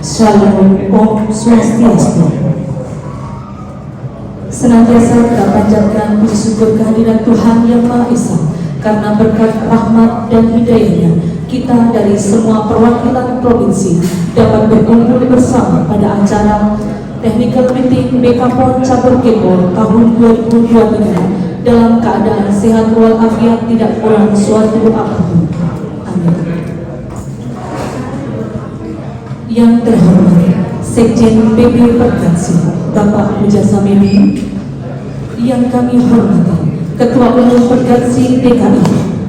Shalom, Om Swastiastu. Senantiasa kita panjatkan puji syukur kehadiran Tuhan Yang Maha Esa, karena berkat rahmat dan hidayahnya kita dari semua perwakilan provinsi dapat berkumpul bersama pada acara Technical Meeting BKPON Cabur Kepor tahun 2023 dalam keadaan sehat walafiat, tidak kurang suatu apapun. Amin. Yang terhormat Sekjen PB Perkansi Bapak Mujasamini, yang kami hormati Ketua Umum Perkansi DKI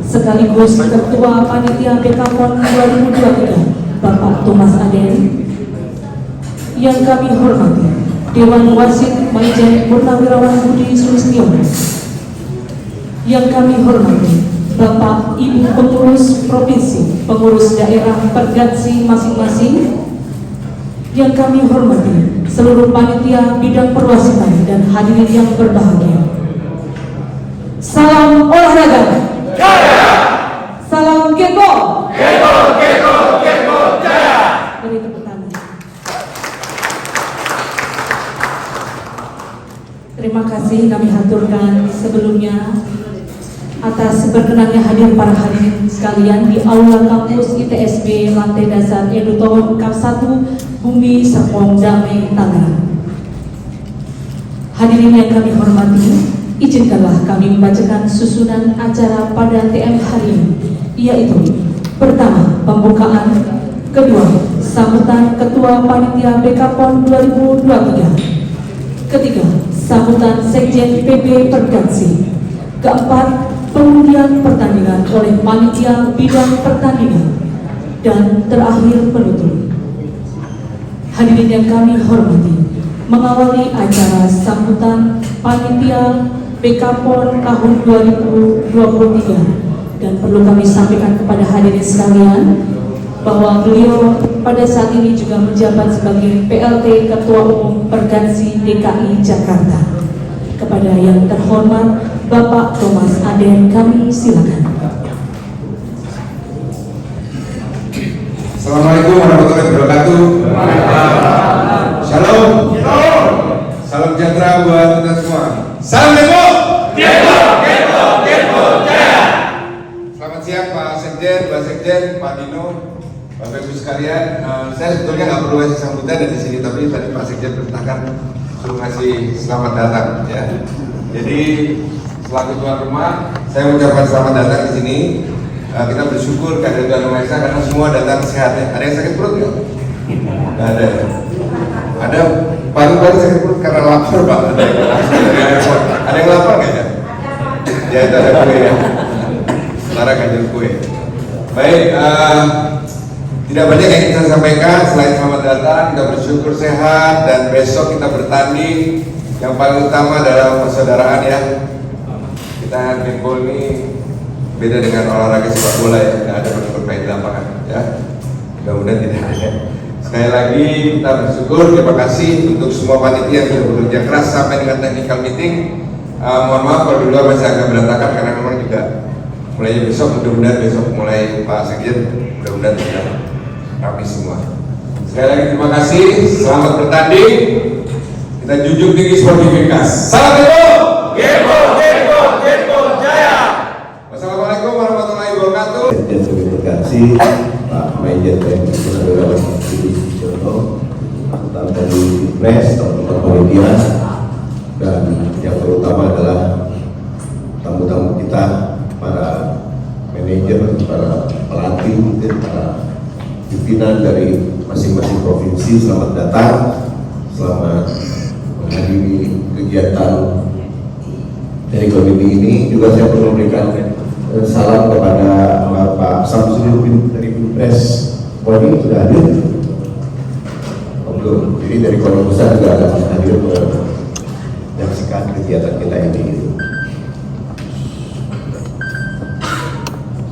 sekaligus Ketua Panitia BKPON 2023 Bapak Thomas Aden, yang kami hormati Dewan Wasit Maijen Purnawirawan Budi Sulistiono, yang kami hormati Bapak Ibu pengurus provinsi, pengurus daerah Perkansi masing-masing, yang kami hormati seluruh panitia bidang perwasitan dan hadirin yang berbahagia. Salam olahraga jaya, salam Gekko, Gekko, Gekko, Gekko jaya. Beri tepuk tangan. Terima kasih kami haturkan sebelumnya atas berkenannya hadir para hadirin sekalian di Aula Kampus ITSB Lantai Dasar Eduton Kap 1 Bumi Serpong Damai Tangerang. Hadirin yang kami hormati, izinkanlah kami membacakan susunan acara pada TM hari ini, yaitu pertama, pembukaan; kedua, sambutan Ketua Panitia BKPON 2023; ketiga, sambutan Sekjen PB Perkansi; keempat, pengundian pertandingan oleh panitia bidang pertandingan; dan terakhir, penutup. Hadirin yang kami hormati, mengawali acara sambutan panitia BKPON tahun 2023, dan perlu kami sampaikan kepada hadirin sekalian bahwa beliau pada saat ini juga menjabat sebagai PLT Ketua Umum Perkansi DKI Jakarta. Kepada yang terhormat Bapak Thomas Aden, kami silakan. Assalamualaikum warahmatullahi wabarakatuh. Shalom. Salam sejahtera buat kita semua. Salam Gekko. Gekko, Gekko, Gekko jaya. Selamat siang Pak Sekjen, Pak Sekjen, Pak Dino, Bapak Ibu sekalian. Saya sebetulnya nggak perlu ngasih sambutan dari sini, tapi tadi Pak Sekjen perintahkan suruh ngasih selamat datang ya. Jadi selaku tuan rumah, saya mengucapkan selamat datang di sini. Kita bersyukur kehadiran Tuhan Maha Esa karena semua datang sehat ya. Ada yang sakit perut nggak? Nggak ada. Ada paru-paru sakit perut karena lapar Pak. Ada yang lapar nggak ya? Ya itu ada kue ya. Setara ganjil kue. Baik, tidak banyak yang kita sampaikan selain selamat datang. Kita bersyukur sehat dan besok kita bertanding. Yang paling utama adalah persaudaraan ya. Kita handball ini beda dengan olahraga sepak bola ya, tidak ada bermain di lapangan ya. Mudah-mudahan tidak ada. Sekali lagi kita bersyukur, terima kasih untuk semua panitia yang sudah bekerja keras sampai dengan technical meeting. Mohon maaf kalau dulu masih agak berantakan karena memang juga mulai besok, mudah-mudahan besok mulai Pak Sekjen, mudah-mudahan tidak rapi semua. Sekali lagi terima kasih, selamat bertanding. Kita junjung tinggi sportivitas. Salam Gekko. Gekko, Gekko, Gekko jaya. Wassalamualaikum warahmatullahi wabarakatuh. Sekjen PB Perkansi, Pak Maijen TNI Purnawirawan Budi Sulistiono, anggota dari Pres, teman-teman panitia, dan yang terutama adalah tamu-tamu kita, para manajer, para pelatih, mungkin para pimpinan dari masing-masing provinsi selamat datang, selamat menghadiri kegiatan dari komite ini. Juga saya perlu memberikan salam kepada Bapak Samsudin dari Binpres Polri, sudah hadir. Belum, jadi dari Kota Besar juga akan hadir menyaksikan kegiatan kita ini.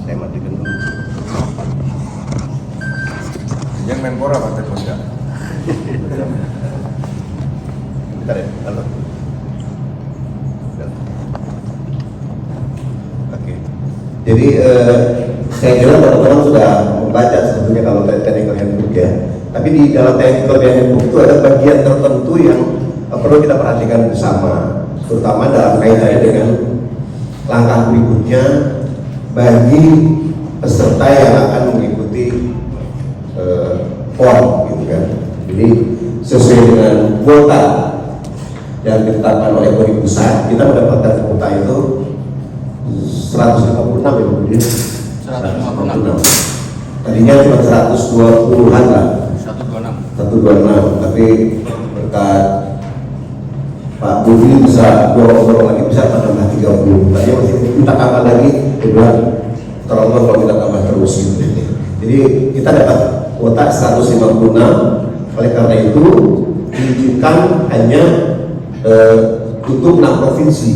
Saya matikan dulu. Yang Menpora Pak Tekoda. Bentar ya, halo. Oke. Jadi saya kira teman-teman sudah membaca sebetulnya kalau technical handbook ya. Tapi di dalam technical handbook itu ada bagian tertentu yang perlu kita perhatikan bersama, terutama dalam kaitannya dengan langkah berikutnya bagi peserta yang akan mengikuti PON, gitu kan. Jadi sesuai dengan kuota yang ditetapkan oleh Polri Pusat, kita mendapatkan kuota itu 156 ya Bu Din? 156. Tadinya cuma 120-an lah. 126, tapi berkat Pak Budi bisa dorong lagi, bisa tambah 30. Tadinya masih kita tambah lagi, dia bilang tolong kalau kita tambah terus gitu. Jadi kita dapat kuota 156. Oleh karena itu diizinkan hanya untuk 6 provinsi.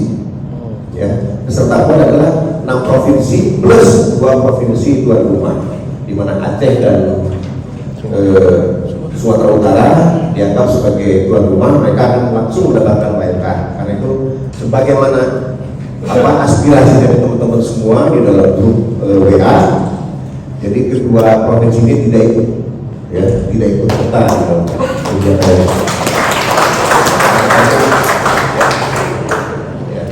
Ya, peserta PON adalah 6 provinsi plus 2 provinsi tuan rumah, di mana Aceh dan Sumatera Utara dianggap sebagai tuan rumah. Mereka akan langsung mendapatkan wildcard. Karena itu sebagaimana aspirasi dari teman-teman semua di dalam grup WA, jadi kedua provinsi ini tidak ikut, ya, tidak ikut serta dalam kegiatan. Ya.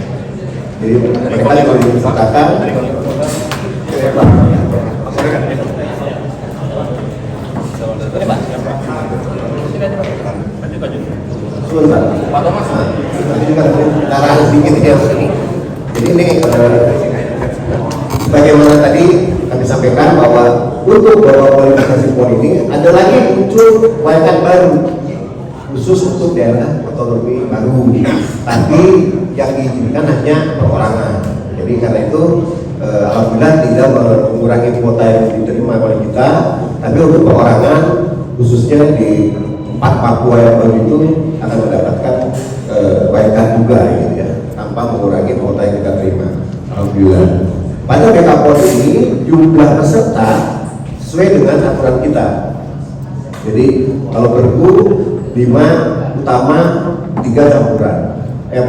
Jadi mereka juga dikatakan sebentar, Pak Thomas, nanti juga cara sedikit ya. Jadi ini bagaimana tadi kami sampaikan bahwa untuk beberapa kualifikasi PON ini ada lagi muncul wildcard baru khusus untuk daerah otonomi baru, tapi yang diizinkan hanya perorangan. Jadi karena itu alhamdulillah tidak mengurangi kuota yang diterima oleh kita, tapi untuk perorangan khususnya di 4 Papua yang baru itu akan mendapatkan wildcard juga gitu ya, tanpa mengurangi kuota yang kita terima. Alhamdulillah. Pada BKPON ini jumlah peserta sesuai dengan aturan kita. Jadi kalau Perpu 5 utama, 3 campuran, 3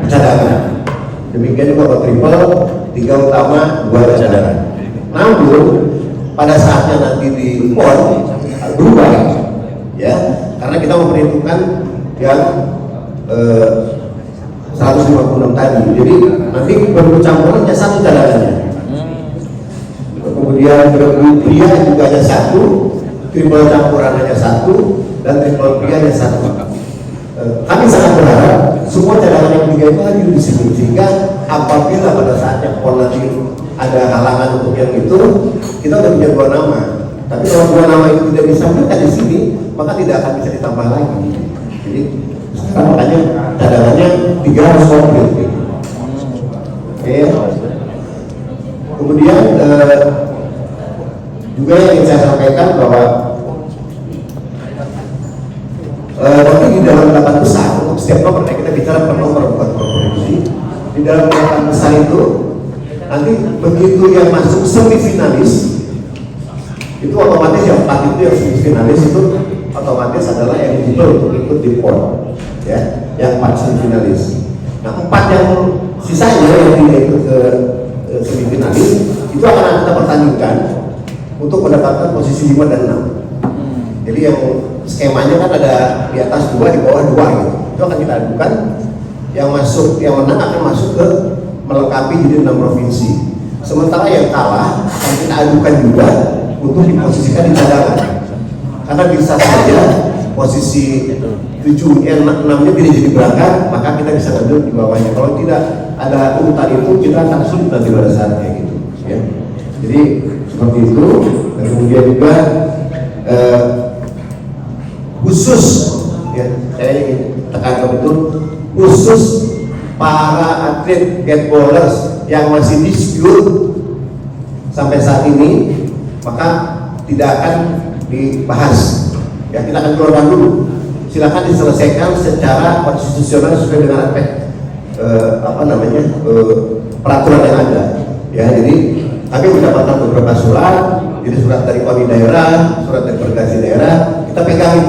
cadangan. Demikian juga kalau triple 3 utama, 2 cadangan. Namun pada saatnya nanti di PON berubah, ya, karena kita memperhitungkan yang 156 tadi. Jadi nanti bercampuran hanya 1 cadangannya. Kemudian bergu pria juga hanya 1, triple campuran hanya 1, dan triple pria hanya 1. Kami sangat berharap semua cadangan yang 3 itu hadir di sini, sehingga apabila pada saatnya PON nanti ada halangan untuk yang itu, kita sudah punya 2 nama. Tapi kalau 2 nama itu tidak disampaikan di sini, maka tidak akan bisa ditambah lagi. Jadi sekarang makanya cadangannya 3 harus komplit. Oke. Kemudian juga yang ingin saya sampaikan bahwa nanti di dalam daftar besar untuk setiap nomor, kita bicara per nomor bukan per provinsi. Di dalam daftar besar itu nanti begitu yang masuk semifinalis itu otomatis yang 4 itu yang semifinalis itu otomatis adalah eligible untuk ikut di PON, ya, yang 4 semifinalis. Nah 4 yang sisanya yang tidak ikut ke semifinalis itu akan kita pertandingkan untuk mendapatkan posisi 5 dan 6. Jadi yang skemanya kan ada di atas 2, di bawah 2 gitu. Itu akan kita adukan, yang masuk, yang menang akan masuk ke melengkapi jadi 6 provinsi. Sementara yang kalah akan kita adukan juga untuk diposisikan di cadangan. Karena bisa saja posisi 6-nya tidak jadi berangkat, maka kita bisa ambil di bawahnya. Kalau tidak ada urutan itu, kita akan sulit nanti pada saatnya gitu, ya. Jadi seperti itu. Dan kemudian juga khusus, ya, saya ingin tekankan betul, khusus para atlet skateboarders yang masih dispute sampai saat ini, maka tidak akan dibahas. Ya, kita akan keluarkan dulu. Silakan diselesaikan secara konstitusional sesuai dengan peraturan yang ada. Ya, jadi kami mendapatkan beberapa surat, jadi surat dari KONI daerah, surat dari Pergasi daerah, kita pegang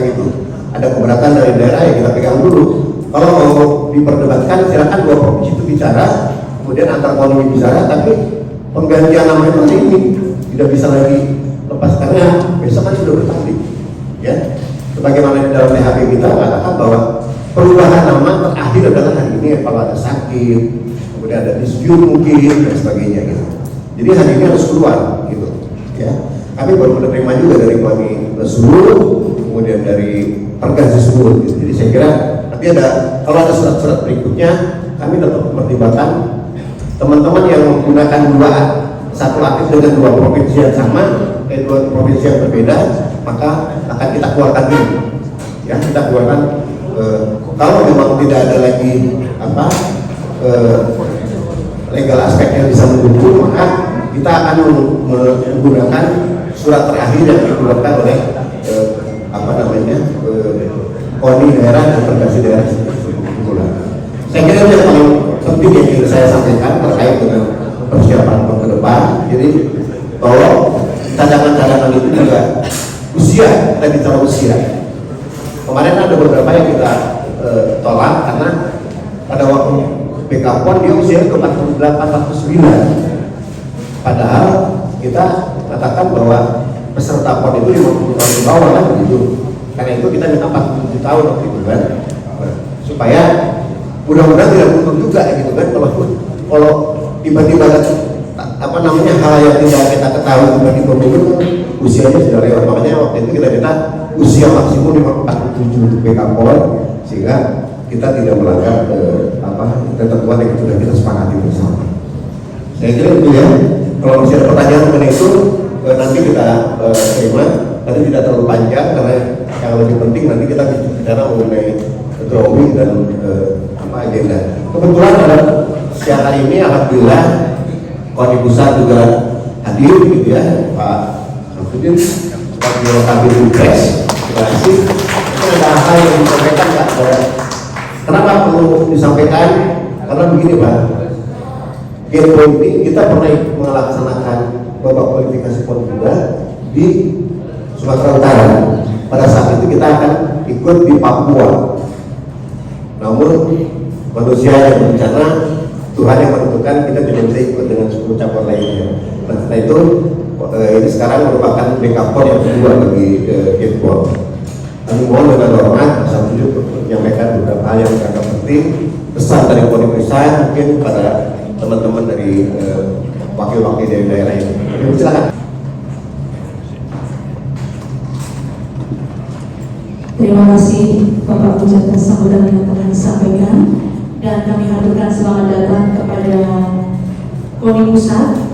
itu. Ada keberatan dari daerah yang kita pegang dulu. Kalau mau diperdebatkan, silakan dua provinsi itu bicara, kemudian antar KONI bicara, tapi penggantian nama itu ini tidak bisa lagi lepas karena besok kan sudah bertanding. Ya, sebagaimana di dalam THP kita mengatakan bahwa perubahan nama terakhir adalah hari ini kalau ada sakit, kemudian ada dispute mungkin dan sebagainya gitu. Jadi hari ini harus keluar gitu. Ya, kami baru menerima juga dari KONI seluruh, kemudian dari Pergasi seluruh. Gitu. Jadi saya kira nanti kalau ada surat-surat berikutnya, kami tetap mempertimbangkan teman-teman yang menggunakan satu aktif dengan dua provinsi yang sama, dua provinsi yang berbeda, maka akan kita keluarkan dulu. Ya, kita keluarkan. Kalau memang tidak ada lagi legal aspek yang bisa mendukung, maka kita akan menggunakan surat terakhir yang dikeluarkan oleh KONI daerah dan Pergasi daerah. Saya kira itu yang paling penting yang ingin saya sampaikan terkait dengan persiapan ke depan. Jadi tolong cadangan-cadangan itu juga usia, kita bicara usia. Kemarin ada beberapa yang kita tolak karena pada waktu BK PON dia usianya ke 48-49. Padahal kita katakan bahwa peserta PON itu 50 tahun di bawah kan begitu. Karena itu kita minta 47 tahun waktu itu kan, supaya mudah-mudahan tidak mundur juga gitu kan. Kalau tiba-tiba hal yang tidak kita ketahui tiba-tiba mundur, usianya sudah lewat. Makanya waktu itu kita minta usia maksimum 47 untuk BK PON sehingga kita tidak melanggar ketentuan yang sudah kita sepakati bersama. Saya kira itu ya. Kalau masih ada pertanyaan mengenai itu nanti kita terima. Nanti tidak terlalu panjang karena yang lebih penting nanti kita bicara mengenai drawing dan agenda. Kebetulan pada siang hari ini alhamdulillah KONI pusat juga hadir gitu ya, Pak Samsudin sebagai Kabid Humas. Terima kasih. Ada hal yang disampaikan Pak. Kenapa perlu disampaikan? Karena begini Pak, game politik kita pernah melaksanakan babak kualifikasi PON juga di Sumatera Utara. Pada saat itu kita akan ikut di Papua. Namun manusia yang berencana, Tuhan yang menentukan, kita tidak bisa ikut dengan 10 cabang lainnya. Nah, setelah itu ini sekarang merupakan BK PON yang kedua bagi GPON. Kami mohon dengan hormat saya menyampaikan beberapa hal yang sangat penting, pesan dari KONI pusat mungkin pada teman-teman dari wakil-wakil dari daerah ini. Silakan. Terima kasih Bapak Bujat atas sambutan yang telah disampaikan, dan kami haturkan selamat datang kepada KONI pusat.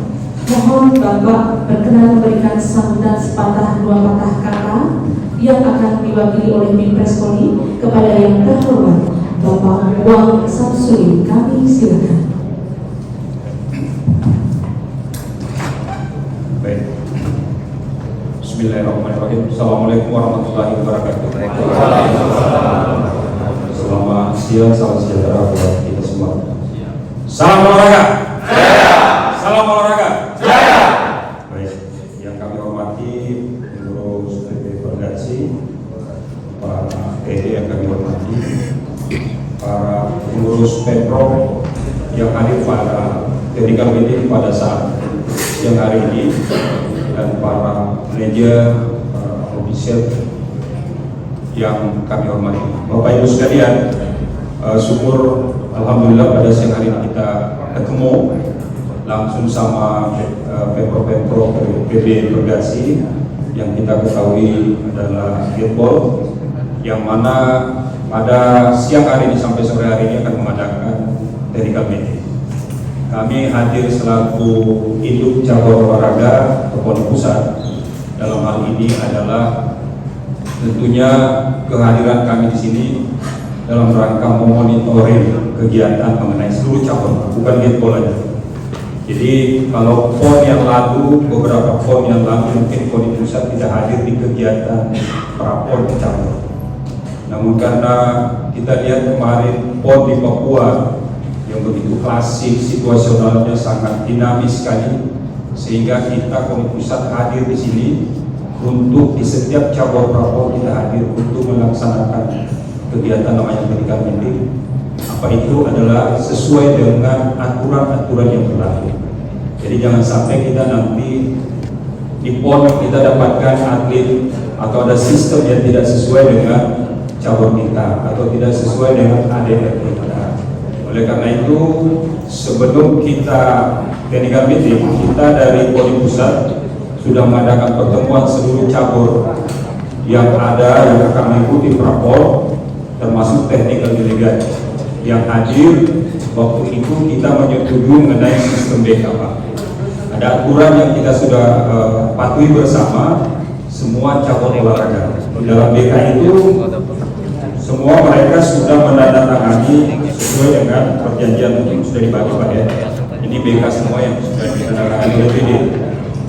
Mohon Bapak berkenan memberikan sambutan sepatah dua patah kata yang akan diwakili oleh Minpres KONI kepada yang terhormat Bapak Wang Samsudin. Kami silakan. Baik. Bismillahirrahmanirrahim. Assalamualaikum warahmatullahi wabarakatuh. Selamat siang, salam sejahtera buat kita semua. Salam olahraga. Jaya. Salam olahraga. Jaya. Baik, yang kami hormati pengurus PP Pergasi, para PD yang kami hormati, para pengurus Pemprov yang hadir pada technical meeting pada saat siang hari ini, dan para media, para ofisial yang kami hormati. Bapak Ibu sekalian, syukur alhamdulillah pada siang hari ini kita ketemu langsung sama Pemprov PB Pergasi yang kita ketahui adalah Gepol, yang mana pada siang hari ini sampai sore hari ini akan mengadakan technical meeting. Kami hadir selaku induk cabang olahraga KONI pusat dalam hal ini adalah tentunya kehadiran kami di sini dalam rangka memonitoring kegiatan mengenai seluruh cabang, bukan Getpol aja. Jadi kalau PON yang lalu, beberapa PON yang lalu mungkin PON di pusat tidak hadir di kegiatan prapon cabang. Namun karena kita lihat kemarin PON di Papua yang begitu klasik, situasionalnya sangat dinamis sekali, sehingga kita PON di pusat hadir di sini untuk di setiap cabang prapon kita hadir untuk melaksanakan kegiatan namanya pendidikan medik. Apa itu adalah sesuai dengan aturan-aturan yang berlaku. Jadi jangan sampai kita nanti di PON kita dapatkan atlet atau ada sistem yang tidak sesuai dengan cabang kita atau tidak sesuai dengan ADR kita. Oleh karena itu, sebelum kita pendidikan medik, kita dari PON pusat sudah mengadakan pertemuan seluruh cabur yang ada yang akan mengikuti prapol, termasuk technical delegate yang hadir. Waktu itu kita menyetujui mengenai sistem backup. Ada aturan yang kita sudah patuhi bersama semua cabur olahraga. Di dalam BK itu semua mereka sudah menandatangani sesuai dengan perjanjian yang sudah dibagi pada ini BK semua yang sudah ditandatangani oleh PD.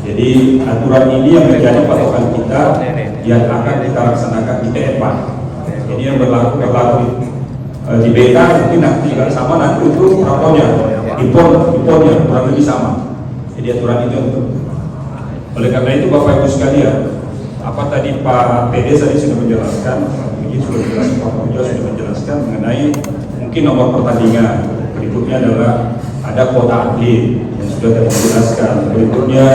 Jadi aturan ini yang menjadi patokan kita yang akan kita laksanakan di TFA. Jadi yang berlaku di BK mungkin nanti tidak sama nanti untuk praponnya, IPON-nya kurang lebih sama. Jadi aturan itu. Oleh karena itu Bapak Ibu sekalian, apa tadi Pak PD tadi sudah menjelaskan, ini sudah menjelaskan, Pak Pujo sudah menjelaskan mengenai mungkin nomor pertandingan. Berikutnya adalah ada kuota atlet yang sudah dijelaskan. Berikutnya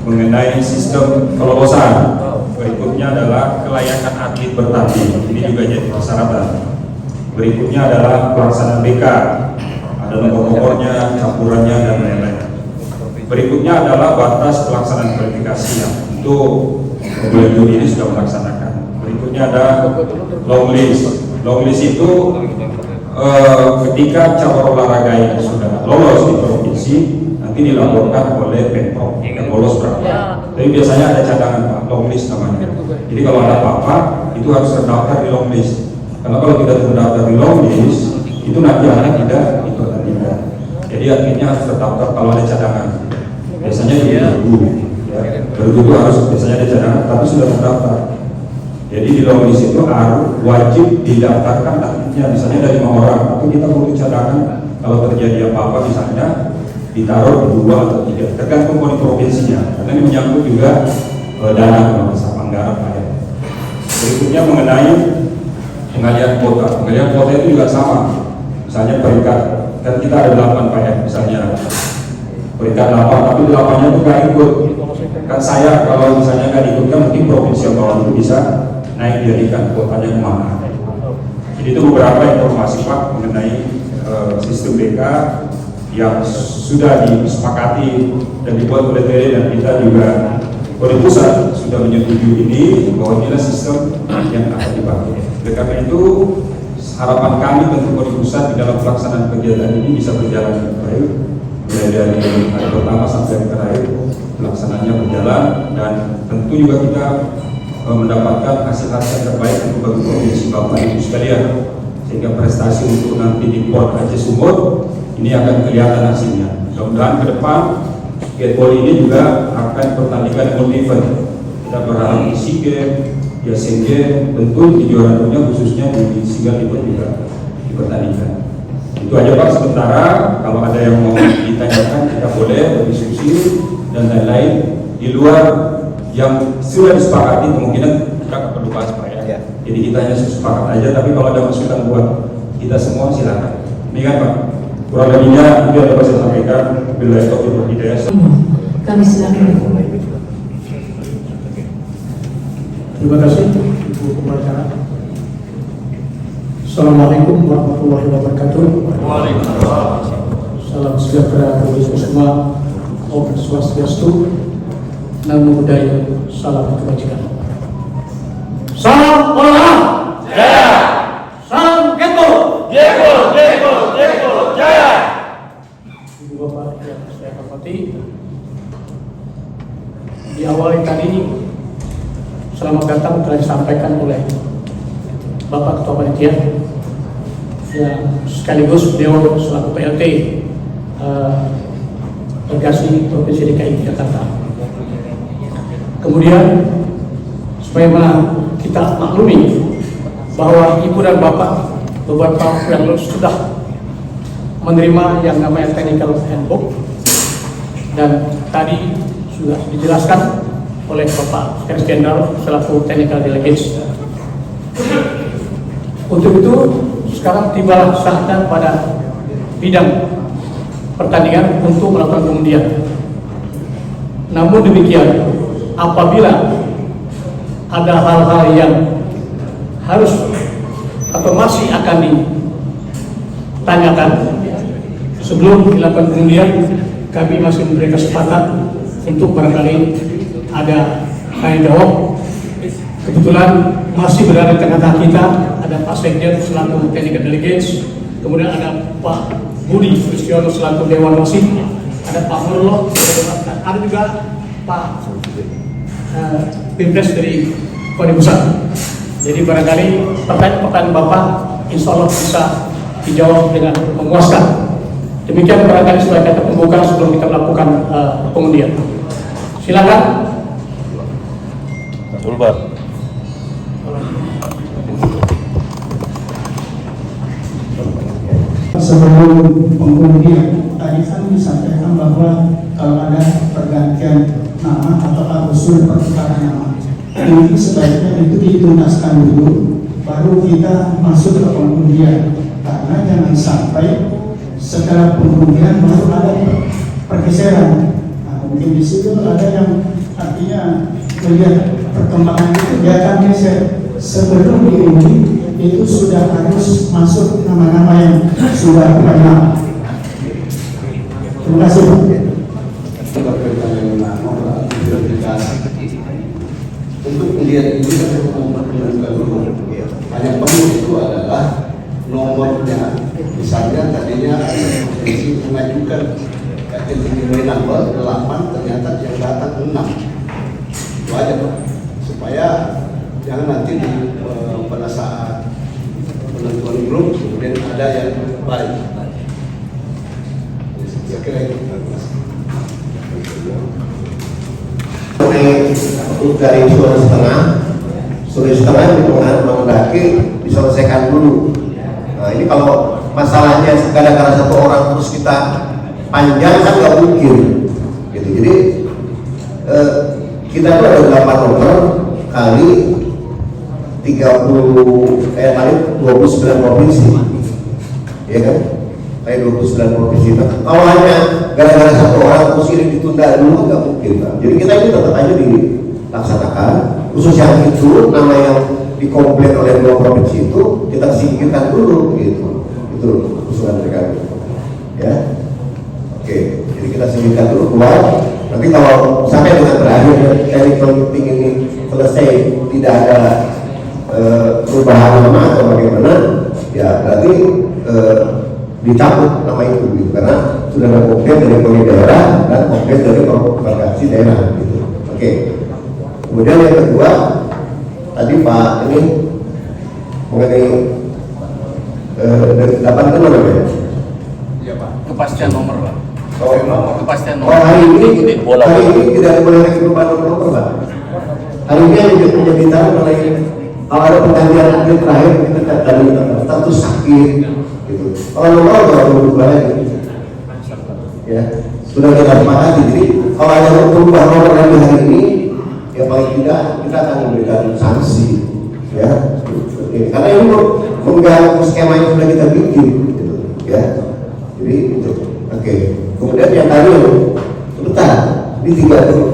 mengenai sistem kelolosan. Berikutnya adalah kelayakan atlet bertanding. Ini juga jadi persyaratan. Berikutnya adalah pelaksanaan BK. Ada nomor-nomornya, campurannya dan lain-lain. Berikutnya adalah batas pelaksanaan kualifikasi yang untuk bulan Juni ini sudah melaksanakan. Berikutnya ada long list. Long list itu ketika cabang olahraga yang sudah lolos di provinsi nanti dilaporkan oleh Pemprov yang lolos berapa. Tapi biasanya ada cadangan Pak, long list namanya. Jadi kalau ada apa-apa itu harus terdaftar di long list. Karena kalau tidak terdaftar di long list itu nanti akan tidak dipertandingkan. Jadi akhirnya harus terdaftar kalau ada cadangan. Biasanya bergu itu harus biasanya ada cadangan, tapi sudah terdaftar. Jadi di long list itu harus wajib didaftarkan artinya misalnya dari 5 orang, tapi kita butuh cadangan kalau terjadi apa-apa misalnya ditaruh 2 atau 3, tergantung provinsinya. Karena ini menyangkut juga dana masa anggaran ada. Berikutnya mengenai pengalihan kuota. Pengalihan kuota itu juga sama. Misalnya peringkat kan kita ada 8 Pak ya, misalnya peringkat 8, tapi 8-nya itu nggak ikut. Kan saya kalau misalnya nggak ikut kan mungkin provinsi yang bawah itu bisa naik jadikan kuotanya kemana. Jadi itu beberapa informasi Pak mengenai sistem BK yang sudah disepakati dan dibuat oleh TD dan kita juga oleh pusat sudah menyetujui ini bahwa inilah sistem yang akan dipakai. Oleh karena itu harapan kami tentu oleh pusat di dalam pelaksanaan kegiatan ini bisa berjalan dengan baik, mulai dari hari pertama sampai hari terakhir pelaksanaannya berjalan, dan tentu juga kita mendapatkan hasil-hasil terbaik untuk bagi provinsi Bapak Ibu sekalian, sehingga prestasi untuk nanti di PON Aceh Sumur ini akan kelihatan hasilnya. Mudah-mudahan ke depan Getpol ini juga akan pertandingan multi event. Kita berharap di SEA Games, di Asian Games, tentu di juara dunia khususnya di single event juga dipertandingkan. Itu aja Pak sementara. Kalau ada yang mau ditanyakan kita boleh berdiskusi dan lain-lain di luar yang sudah disepakati, kemungkinan kita nggak perlu bahas Pak ya. Jadi kita hanya sepakat aja, tapi kalau ada masukan buat kita semua silakan. Ini kan Pak, kurang lebihnya itu yang dapat saya sampaikan. Bila itu hidayah. Kami silakan. Terima kasih Ibu Pembicara. Assalamualaikum warahmatullahi wabarakatuh. Waalaikumsalam. Salam sejahtera bagi kita semua. Om Swastiastu. Namo Buddhaya. Salam kebajikan. Salam olahraga. Jaya. Salam Getpol. Getpol Jaya. Ibu Bapak yang saya hormati, di diawali tadi selamat datang telah disampaikan oleh Bapak Ketua Panitia yang sekaligus beliau selaku PLT Delegasi Provinsi DKI Jakarta. Kemudian supaya kita maklumi bahwa Ibu dan Bapak beberapa waktu yang lalu sudah menerima yang namanya Technical Handbook, dan tadi sudah dijelaskan oleh Bapak Sekretaris Jenderal selaku Technical Delegates. Untuk itu sekarang tibalah saatnya pada bidang pertandingan untuk melakukan pengundian. Namun demikian, apabila ada hal-hal yang harus atau masih akan ditanyakan sebelum dilakukan pengundian, kami masih memberi kesempatan untuk barangkali ada tanya jawab. Kebetulan masih berada di tengah-tengah kita ada Pak Sekjen selaku Technical Delegates, kemudian ada Pak Budi Kristiono selaku Dewan Wasit, ada Pak Murlo, ada juga Pak Pimpres dari Koni Pusat. Jadi barangkali pertanyaan Bapak insya Allah bisa dijawab dengan memuaskan. Demikian barangkali sebagai kata pembuka sebelum kita melakukan pengundian. Silakan. Sebelum pengundian, tadi kan disampaikan bahwa kalau ada pergantian nama atau usul pertukaran nama, ini sebaiknya itu dituntaskan dulu, baru kita masuk ke pengundian. Karena jangan sampai setelah pengundian baru ada pergeseran. Nah, mungkin di situ ada yang artinya melihat perkembangan itu dia akan geser. Sebelum diundi itu sudah harus masuk nama-nama yang sudah pernah. Terima kasih. Untuk melihat itu kan memperkenalkan dulu. Hanya perlu itu adalah nomornya. Misalnya tadinya provinsi mengajukan kategori nomor 8, ternyata yang datang 6. Itu aja Pak. Supaya jangan nanti pada saat penentuan grup kemudian ada yang baik. Saya kira itu. Dari sore setengah menghendaki diselesaikan dulu. Nah ini kalau masalahnya gara-gara satu orang terus kita panjang kan nggak mungkin. Gitu. Jadi kita tuh ada 8 nomor kali 29 provinsi, ya kan? Kayak 29 provinsi. Nah, kalau hanya gara-gara satu orang terus ini ditunda dulu nggak mungkin. Nah, jadi kita itu tetap aja dilaksanakan. Khusus yang itu nama yang dikomplain oleh 2 provinsi itu kita singkirkan dulu, gitu. Itu usulan mereka. Ya, oke. Jadi kita singkirkan dulu keluar. Nanti kalau sampai dengan berakhir elektronik ini selesai tidak ada perubahan nama atau bagaimana, ya berarti dicabut nama itu gitu, karena sudah ada komplain dari Koni daerah dan komplain dari provinsi daerah gitu. Oke. Kemudian yang kedua tadi Pak ini mengenai dari 8 itu namanya? Iya Pak. Kepastian nomor Pak. Kepastian nomor. Hari ini tidak boleh lagi perubahan nomor Pak. Hari ini yang menjadi tahu mengenai kalau ada pergantian atlet terakhir kita dari status sakit gitu. Kalau nomor baru berubah lagi. Ya, sudah kita sepakati. Jadi kalau ada perubahan nomor lagi hari ini, ya paling tidak kita akan memberikan sanksi. Ya, oke. Karena ini mengganggu skema yang sudah kita bikin. Gitu. Ya, jadi itu. Oke. Kemudian yang tadi sebentar, ini 3 dulu.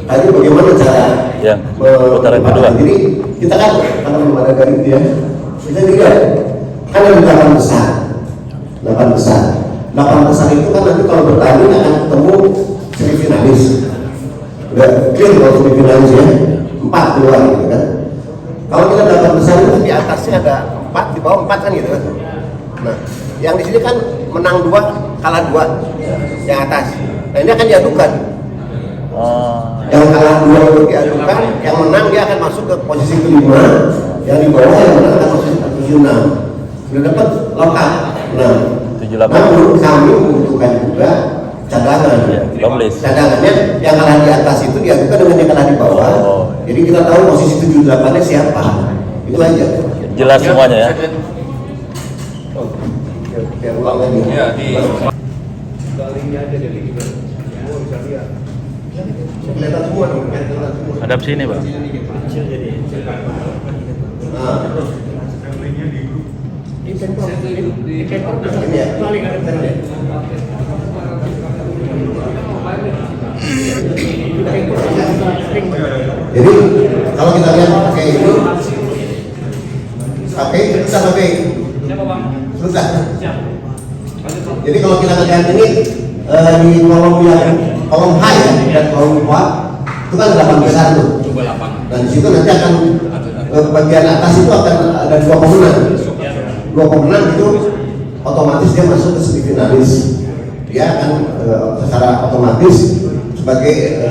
Tadi bagaimana cara putaran kedua? Jadi kita kan karena belum ada garis ya, kita lihat kan ada 8 besar. 8 besar itu kan nanti kalau bertanding akan ketemu semifinalis. Udah clear kalau semifinalis ya, 4 keluar gitu kan. Kalau kita 8 besar itu di atasnya ada 4, di bawah 4 kan gitu kan. Nah, yang di sini kan menang 2, kalah 2 yang atas. Nah ini akan diadukan. Yang kalah 2 itu diadukan, yang menang dia akan masuk ke posisi kelima, yang di bawah yang menang akan masuk ke 76. Sudah dapat lengkap. Nah, 78. namun kami membutuhkan juga cadangan. Cadangannya yang kalah di atas itu diadukan dengan yang kalah di bawah. Jadi kita tahu posisi 78-nya siapa. Itu aja. Jelas semuanya ya. Biar ulang lagi. Ya, di kelihatan semua dong, kelihatan semua. Hadap sini, Pak. Nah, ini ya. Jadi kalau kita lihat pakai ini, kita pakai susah. Jadi kalau kita lihat ini di kolom H ya, dan kolom bawah itu kan 8 besar tuh. Dan di situ nanti akan bagian atas itu akan ada 2 pemenang. 2 pemenang itu otomatis dia masuk ke semifinalis. Dia akan secara otomatis sebagai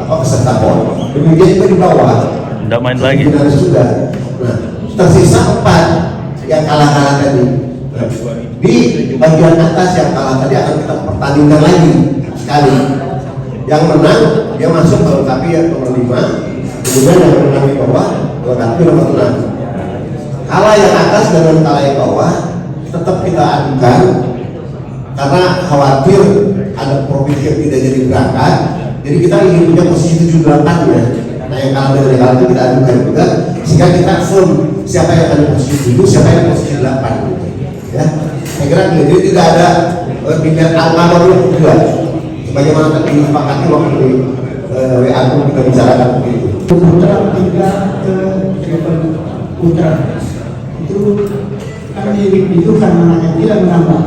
peserta PON. Demikian juga di bawah. Tidak main lagi. Finalis juga. Nah, tersisa 4 yang kalah tadi. Di bagian atas yang kalah tadi akan kita pertandingkan lagi sekali. Yang menang dia masuk melengkapi yang nomor 5. Kemudian yang menang di bawah melengkapi nomor 6. Kalah yang atas dan kalah yang bawah tetap kita adukan karena khawatir ada provinsi yang tidak jadi berangkat. Jadi kita ingin punya posisi 78 ya. Nah yang kalah dengan yang kalah itu kita adukan juga sehingga kita firm siapa yang ada posisi 7, siapa yang posisi 8 ya. Saya kira jadi tidak ada pilihan angka baru juga sebagaimana tadi disepakati waktu di WA kita bicarakan begitu. Putra 3 ke triple putra itu kan itu kan namanya tidak menambah,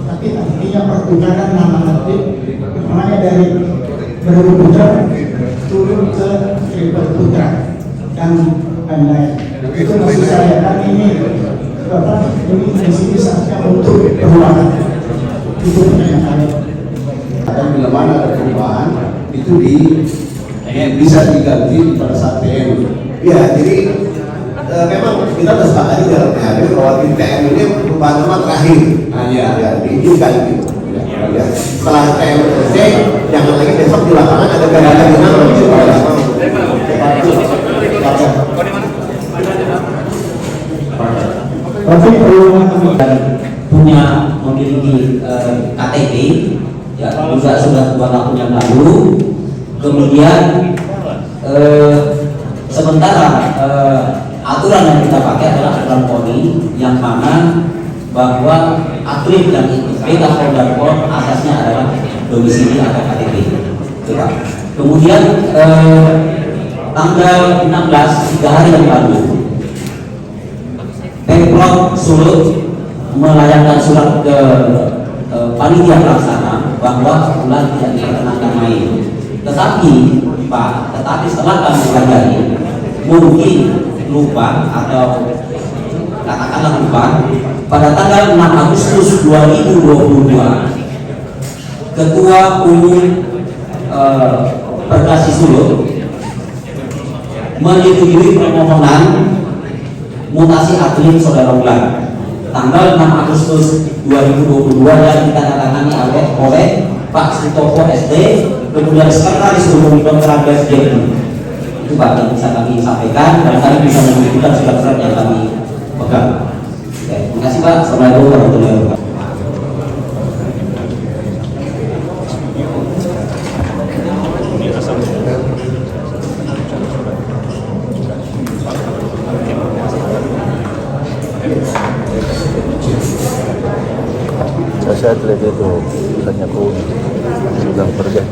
tapi artinya pertukaran nama atlet namanya dari berapa putra turun ke triple putra dan lain-lain. Itu maksud saya kan ini di sini saatnya untuk perubahan. Itu pertanyaan. Dan bila mana ada perubahan itu bisa diganti pada saat TM. Ya, jadi memang kita sudah sepakati dalam THB bahwa di TM ini perubahan nama terakhir. Nah, ya diizinkan gitu. Ya. Setelah TM selesai, jangan lagi besok di lapangan ada ganti nama. Tapi punya memiliki KTP ya juga sudah 2 tahun yang lalu. Kemudian sementara aturan yang kita pakai adalah aturan PONI yang mana bahwa atlet yang ikut PK dan PON asasnya adalah domisili atau KTP. Kemudian tanggal 16 3 hari yang lalu Pemprov Sulut melayangkan surat ke panitia pelaksana bahwa bulan tidak diperkenankan main. Tetapi setelah kami pelajari mungkin lupa atau katakanlah lupa, pada tanggal 6 Agustus 2022 Ketua Umum Perkasi Sulut menyetujui permohonan mutasi atlet saudara Ulan tanggal 6 Agustus 2022 yang ditandatangani oleh Pak Sutopo SD, kemudian Sekretaris Umum Dr. Andreas Jeki. Itu Pak yang bisa kami sampaikan dan kami bisa menunjukkan surat-surat yang kami pegang. Oke, terima kasih Pak. Assalamualaikum warahmatullahi wabarakatuh. Saya atlet itu bukannya aku sedang kerja.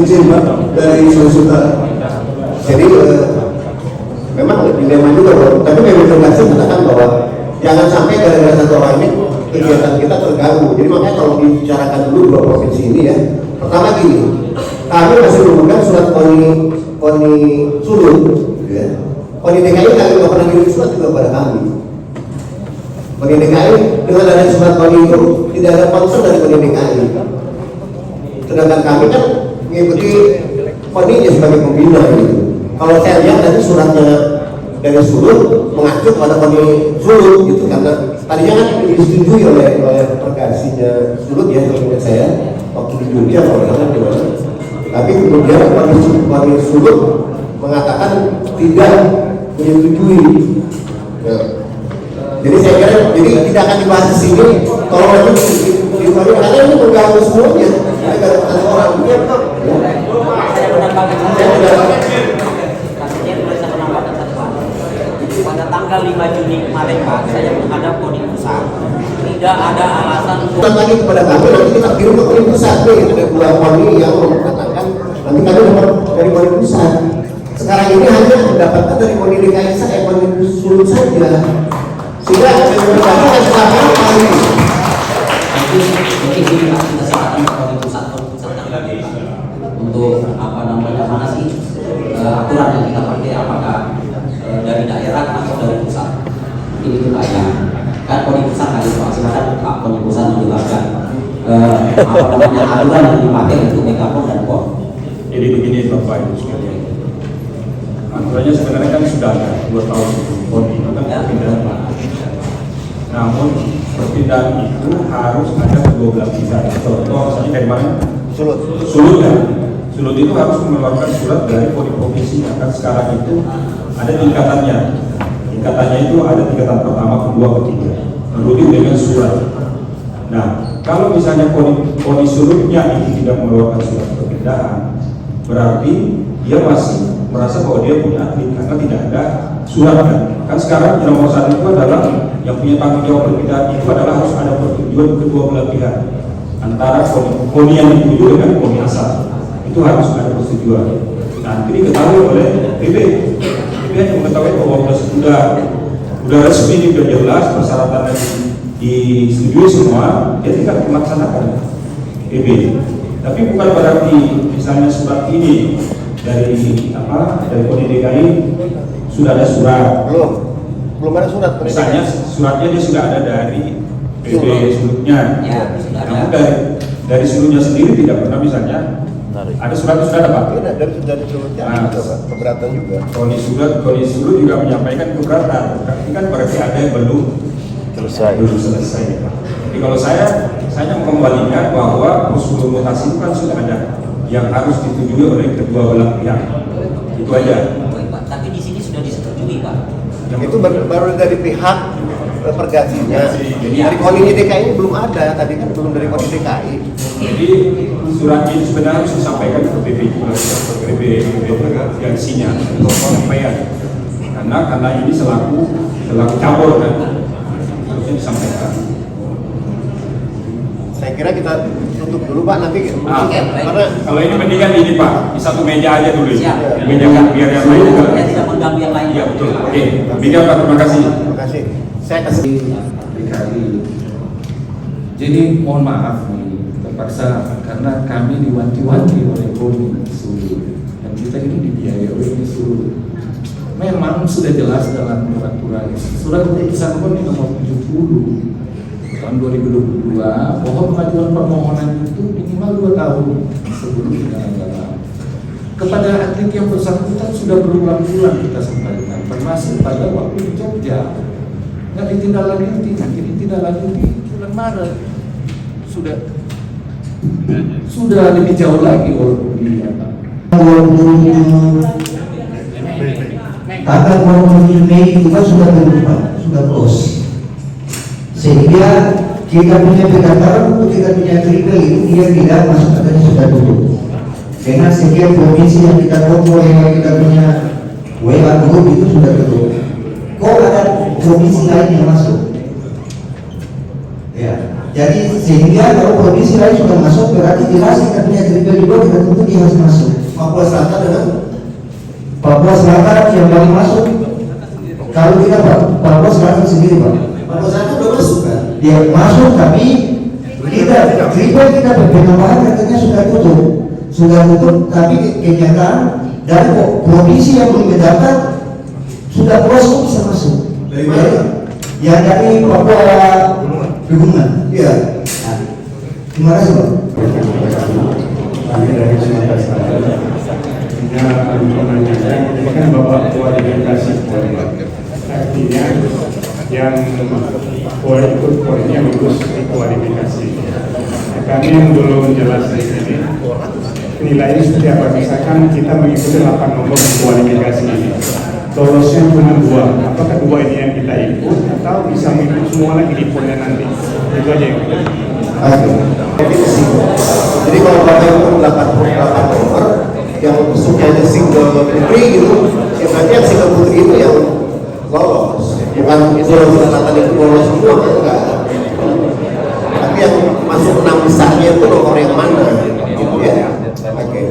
Izin Pak dari Sulsel. Jadi memang dilema juga Pak. Tapi memang tergantung mengatakan bahwa jangan sampai gara-gara satu orang ini kegiatan kita terganggu. Jadi makanya kalau dibicarakan dulu 2 provinsi ini ya. Pertama gini, kami masih memegang surat PONI Sulut, ya. PONI DKI kami nggak pernah kirim surat juga pada kami. KONI DKI dengan adanya surat KONI itu tidak ada concern dari KONI DKI. Sedangkan kami kan mengikuti KONI sebagai pembina gitu. Kalau saya lihat tadi suratnya dari Sulut mengacu pada KONI Sulut gitu, karena tadinya kan disetujui oleh pergasinya Sulut ya, kalau ingat saya waktu di Jogja kalau nggak salah gimana. Tapi kemudian KONI Sulut mengatakan tidak menyetujui. Nah, jadi saya kira tidak akan dibahas di sini. Kalau nanti di KONI karena ini mengganggu semuanya. Ada orang punya kok. Saya menambahkan pada tanggal 5 Juni kemarin Pak, saya menghadap KONI Pusat. Tidak ada alasan untuk lagi kepada kami, nanti kita kirim ke KONI Pusat nih, ada dua KONI yang mengatakan nanti kami dapat dari KONI Pusat. Sekarang ini hanya mendapatkan dari KONI DKI saya, KONI Sulut saja. Sehingga mendapatkan apa ini? mungkin ini Pak, kita silakan ke KONI Pusat untuk apa namanya, mana sih aturan yang kita pakai, apakah dari daerah atau dari pusat. Ini juga yang kan KONI Pusat kali Pak, silakan Pak KONI Pusat menjelaskan apa namanya aturan yang dipakai untuk megafon dan pon. Jadi begini Bapak Ibu sekalian, aturannya sebenarnya kan sudah ada 2 tahun KONI itu kan perpindahan. Namun perpindahan itu harus ada kedua belah pihak. Contoh misalnya dari mana? Sulut kan? Sulut itu harus mengeluarkan surat dari KONI provinsi. Kan sekarang itu ada tingkatannya. Tingkatannya itu ada tingkatan pertama, kedua, ketiga. Menurut dengan surat. Nah, kalau misalnya KONI Sulutnya ini tidak mengeluarkan surat perpindahan, berarti dia masih merasa bahwa dia punya atlet karena tidak ada surat kan. Kan sekarang yang nomor 1 itu adalah yang punya tanggung jawab perpindahan itu adalah harus ada persetujuan kedua belah pihak antara KONI yang dituju dengan KONI asal. Itu harus ada persetujuan. Nanti diketahui oleh PB hanya mengetahui bahwa sudah resmi, sudah jelas persyaratan yang disetujui semua, dia tidak melaksanakan PB. Tapi bukan berarti misalnya surat ini dari KONI DKI sudah ada surat. Belum ada surat. Misalnya suratnya dia sudah ada dari PB Sulutnya. Ya, sudah ada. Namun dari Sulutnya sendiri tidak pernah misalnya ada surat itu sudah ada Pak. Dari Sulutnya keberatan juga. KONI Sulut juga menyampaikan keberatan. Ini kan berarti ada yang belum selesai. Jadi kalau saya mengembalikan bahwa prosedur mutasi itu kan sudah ada yang harus disetujui oleh kedua belah pihak. Itu aja. Baik, Pak. Tapi di sini sudah disetujui Pak. Itu baru dari pihak pergasinya. Jadi Dari KONI DKI belum ada, tadi kan belum dari KONI DKI. Jadi surat ini sebenarnya harus disampaikan ke PB gasinya untuk penyampaian. Karena ini selaku cabur kan harusnya disampaikan. Saya kira kita tutup dulu Pak, nanti karena kalau ini mendingan ini Pak, di satu meja aja dulu. Siap. Meja kan biar yang lain juga. Ya, tidak mengganggu yang lain. Iya betul. Oke, demikian Pak, terima kasih. Terima kasih. Saya kasih DKI. Jadi mohon maaf nih, terpaksa karena kami diwanti-wanti oleh KONI Sulut dan kita ini dibiayai oleh Sulut. Memang sudah jelas dalam peraturan surat keputusan KONI nomor 70 tahun 2022 bahwa pengajuan permohonan itu minimal 2 tahun sebelum penyelenggaraan. Kepada atlet yang bersangkutan sudah berulang-ulang kita sampaikan, termasuk pada waktu di Jogja. Nggak ditindaklanjuti, nanti ditindaklanjuti bulan Maret sudah lebih jauh lagi walaupun tanggal 20 Mei itu kan sudah berubah, sudah close. Sehingga kita punya pendaftaran untuk kita punya triple itu dia tidak masuk, katanya sudah tutup. Dengan sekian provinsi yang kita kontrol, yang kita punya WA group itu sudah tutup. Kok ada provinsi lain yang masuk? Ya, jadi sehingga kalau provinsi lain sudah masuk berarti jelas kita punya triple juga kita tentu dia harus masuk. Papua Selatan dengan Papua Selatan yang paling masuk. Kalau kita Papua Selatan sendiri Pak. Papua Selatan belum masuk kan? Dia masuk tapi kita triple kita penambahan katanya sudah tutup tapi kenyataan dari provinsi yang belum mendaftar sudah puas kok bisa masuk. Dari mana? Yang dari Papua Pegunungan. Iya. Nah, terima kasih Pak. Kami dari Sumatera Selatan menanyakan, ini kan Bapak kualifikasi Polri, artinya yang Polri ikut Polri yang lulus di kualifikasi. Kami yang belum jelas di sini nilainya seperti apa. Misalkan kita mengikuti 8 nomor kualifikasi ini, lolosnya cuma 2, apakah 2 ini yang kita ikut atau bisa mengikut semua lagi di polnya nanti? Itu aja yang kita. Jadi kalau Bapak itu 88 nomor yang masuknya ada single putri gitu, ya berarti yang single putri itu yang lolos, bukan itu tadi itu lolos semua kan enggak. Tapi yang masuk 6 besarnya itu nomor yang mana gitu ya. Oke.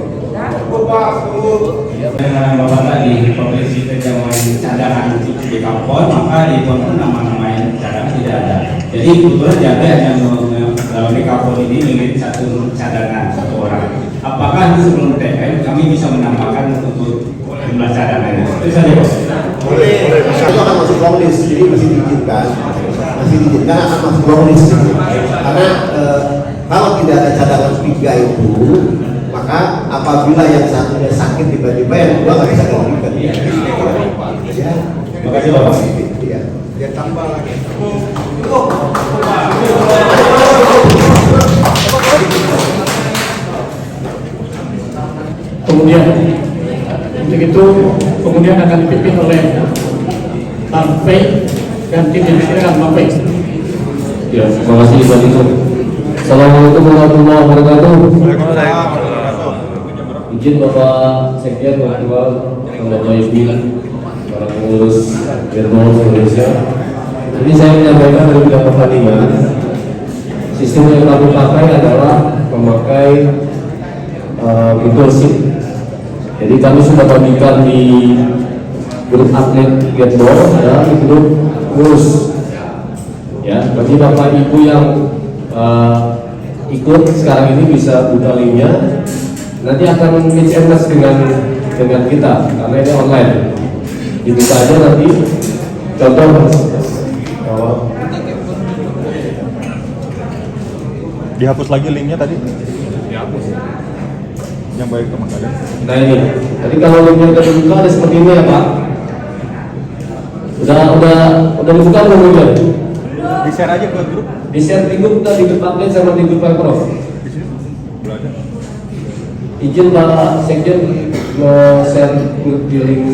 Dengan Bapak tadi profesi pejabat cadangan di kampung, maka di pun nama-nama yang cadangan tidak ada. Jadi kebetulan jaga yang dalam kampung ini memiliki satu cadangan, 1 orang. Apakah sebelum TM kami bisa menambahkan untuk jumlah cadangan? Itu saja Bos. Boleh. Itu akan masuk long list, jadi masih diizinkan akan masuk long list. Karena kalau tidak ada cadangan 3 itu, maka apabila yang satunya sakit tiba-tiba yang kedua nggak bisa diberikan. Ya. Terima kasih Bapak. Iya. Dia tambah lagi. Kemudian untuk itu kemudian akan dipimpin oleh Bang Pei dan tim yang silakan Bang Pei. Ya, terima kasih Pak Dino. Assalamualaikum warahmatullahi wabarakatuh. Izin Bapak Sekjen, Ketua, Bapak Ibu, para pengurus Gerbong Indonesia. Ini saya menyampaikan dari bidang pertandingan. Sistem yang kami pakai adalah memakai Google Sheet. Jadi kami sudah bagikan di grup atlet Gerbong dan di grup pengurus. Ya, bagi Bapak Ibu yang ikut sekarang ini bisa buka linknya. Nanti akan meet and match dengan kita karena ini online. Dibuka aja nanti. Contoh dihapus lagi linknya tadi. Dihapus. Yang baik teman kalian. Nah ini. Jadi kalau linknya udah dibuka ada seperti ini ya Pak. Udah dibuka belum linknya? Di share aja ke grup. Di share di grup dan di grup update sama di grup Pemprov. Di sini belajar. Izin Pak Sekjen share grup di link.